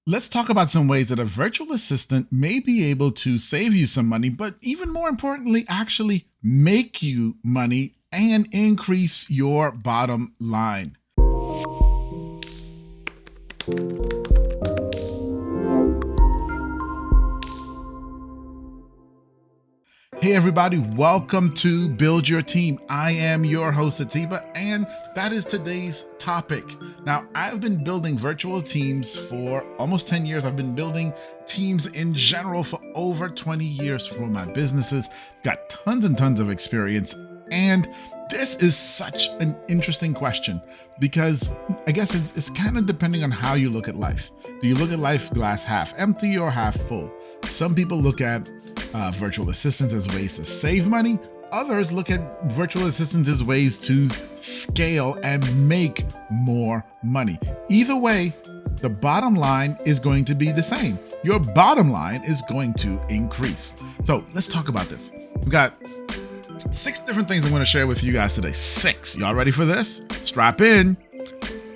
Let's talk about some ways that a virtual assistant may be able to save you some money, but even more importantly, actually make you money and increase your bottom line. Hey, everybody, welcome to Build Your Team. I am your host, Atiba, and that is today's topic. Now, I've been building virtual teams for almost 10 years. I've been building teams in general for over 20 years for my businesses. Got tons and tons of experience. And this is such an interesting question because I guess it's kind of depending on how you look at life. Do you look at life glass half empty or half full? Some people look at virtual assistants as ways to save money. Others look at virtual assistants as ways to scale and make more money. Either way, the bottom line is going to be the same. Your bottom line is going to increase. So let's talk about this. We've got 6 different things I'm going to share with you guys today. 6. Y'all ready for this? Strap in.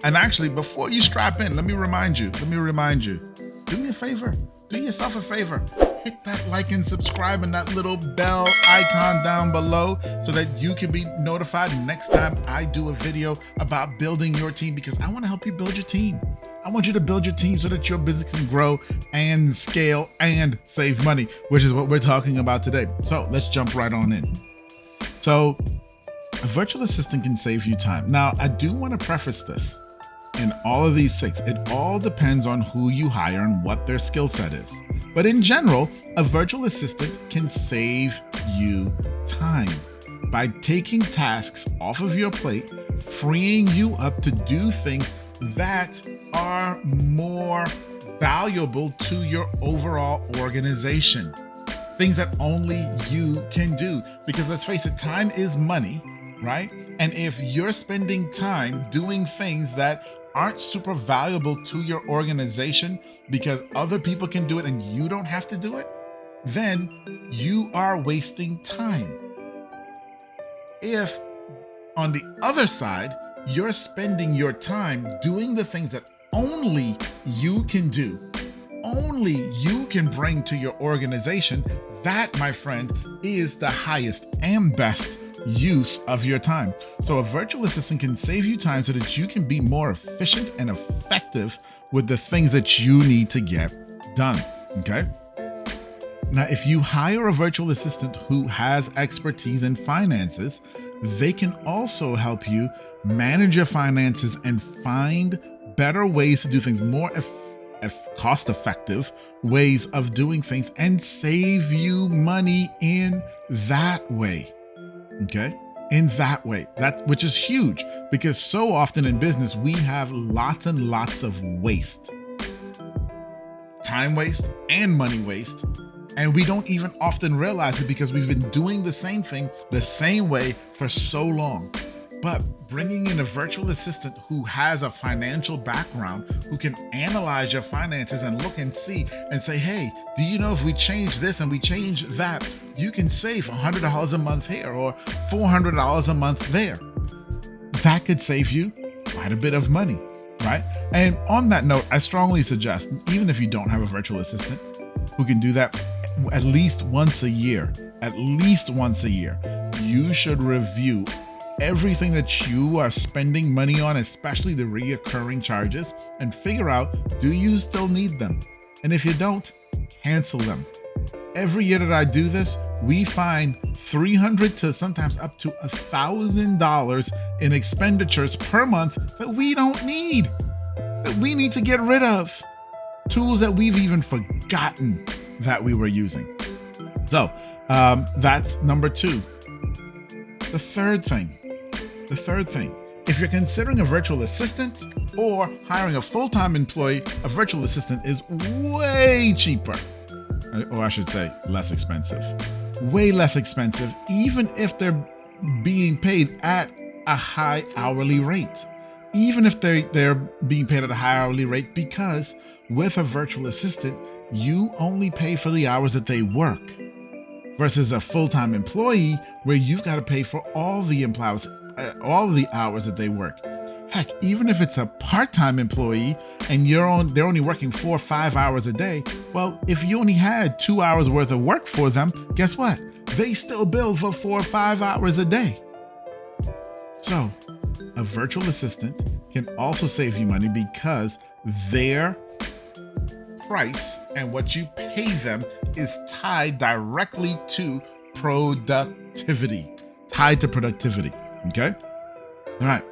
And actually, before you strap in, let me remind you, do me a favor. Do yourself a favor. Hit that like and subscribe and that little bell icon down below so that you can be notified next time I do a video about building your team, because I want to help you build your team. I want you to build your team so that your business can grow and scale and save money, which is what we're talking about today. So let's jump right on in. So a virtual assistant can save you time. Now, I do want to preface this. In all of these 6, it all depends on who you hire and what their skill set is. But in general, a virtual assistant can save you time by taking tasks off of your plate, freeing you up to do things that are more valuable to your overall organization. Things that only you can do. Because let's face it, time is money, right? And if you're spending time doing things that aren't super valuable to your organization because other people can do it and you don't have to do it, then you are wasting time. If, on the other side, you're spending your time doing the things that only you can do, only you can bring to your organization, that, my friend, is the highest and best use of your time. So a virtual assistant can save you time so that you can be more efficient and effective with the things that you need to get done. Okay. Now, if you hire a virtual assistant who has expertise in finances, they can also help you manage your finances and find better ways to do things, more cost-effective ways of doing things, and save you money in that way. Okay, in that way, which is huge, because so often in business we have lots and lots of waste, time waste and money waste, and we don't even often realize it because we've been doing the same thing the same way for so long. But bringing in a virtual assistant who has a financial background, who can analyze your finances and look and see and say, hey, do you know if we change this and we change that, you can save $100 a month here or $400 a month there. That could save you quite a bit of money, right? And on that note, I strongly suggest, even if you don't have a virtual assistant who can do that at least once a year, you should review everything that you are spending money on, especially the reoccurring charges, and figure out, do you still need them? And if you don't, cancel them. Every year that I do this, we find $300 to sometimes up to $1,000 in expenditures per month that we don't need, that we need to get rid of. Tools that we've even forgotten that we were using. So that's number 2. The third thing, if you're considering a virtual assistant or hiring a full-time employee, a virtual assistant is way cheaper, or I should say less expensive, way less expensive, even if they're being paid at a high hourly rate. Because with a virtual assistant, you only pay for the hours that they work, versus a full-time employee where you've got to pay for all the hours that they work. Heck, even if it's a part-time employee and they're only working 4 or 5 hours a day, well, if you only had 2 hours worth of work for them, guess what? They still bill for 4 or 5 hours a day. So a virtual assistant can also save you money because their price and what you pay them is tied directly to productivity. Okay? All right.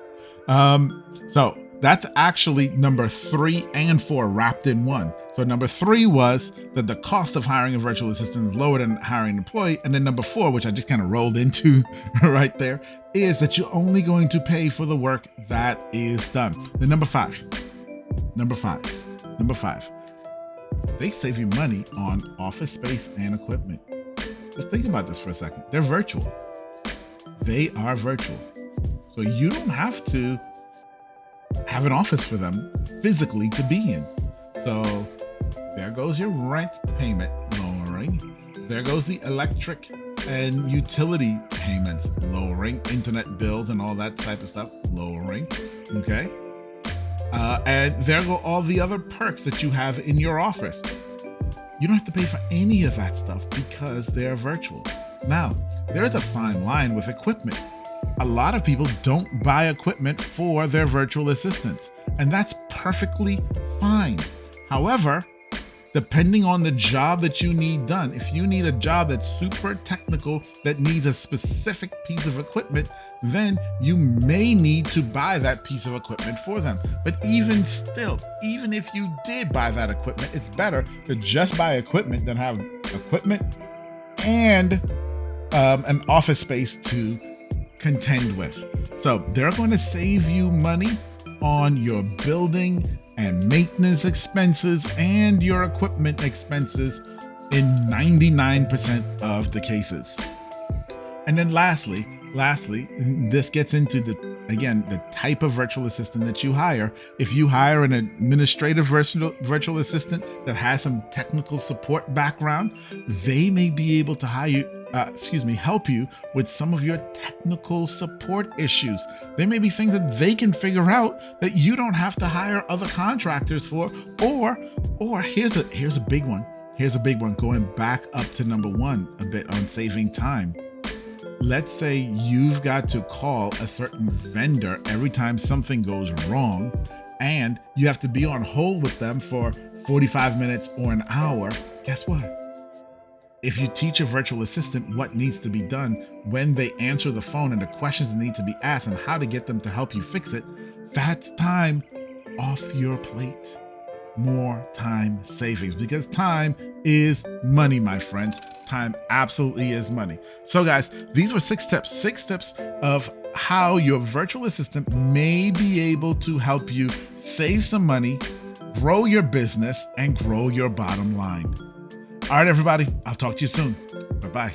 So that's actually number 3 and 4 wrapped in one. So number 3 was that the cost of hiring a virtual assistant is lower than hiring an employee. And then number 4, which I just kind of rolled into right there, is that you're only going to pay for the work that is done. Then number five, they save you money on office space and equipment. Just think about this for a second. They're virtual. They are virtual. So you don't have to have an office for them physically to be in. So there goes your rent payment lowering. There goes the electric and utility payments lowering, internet bills and all that type of stuff lowering. Okay. And there go all the other perks that you have in your office. You don't have to pay for any of that stuff because they're virtual. Now, there's a fine line with equipment. A lot of people don't buy equipment for their virtual assistants, and that's perfectly fine. However, depending on the job that you need done, if you need a job that's super technical that needs a specific piece of equipment, then you may need to buy that piece of equipment for them. But even still, even if you did buy that equipment, it's better to just buy equipment than have equipment and an office space to contend with. So they're going to save you money on your building and maintenance expenses and your equipment expenses in 99% of the cases. And then lastly, this gets into the type of virtual assistant that you hire. If you hire an administrative virtual assistant that has some technical support background, they may be able to help you with some of your technical support issues. There may be things that they can figure out that you don't have to hire other contractors for, or here's a big one. Going back up to number 1 a bit on saving time. Let's say you've got to call a certain vendor every time something goes wrong, and you have to be on hold with them for 45 minutes or an hour. Guess what? If you teach a virtual assistant what needs to be done when they answer the phone and the questions that need to be asked and how to get them to help you fix it, that's time off your plate. More time savings, because time is money, my friends. Time absolutely is money. So guys, these were 6 tips of how your virtual assistant may be able to help you save some money, grow your business, and grow your bottom line. All right, everybody, I'll talk to you soon. Bye-bye.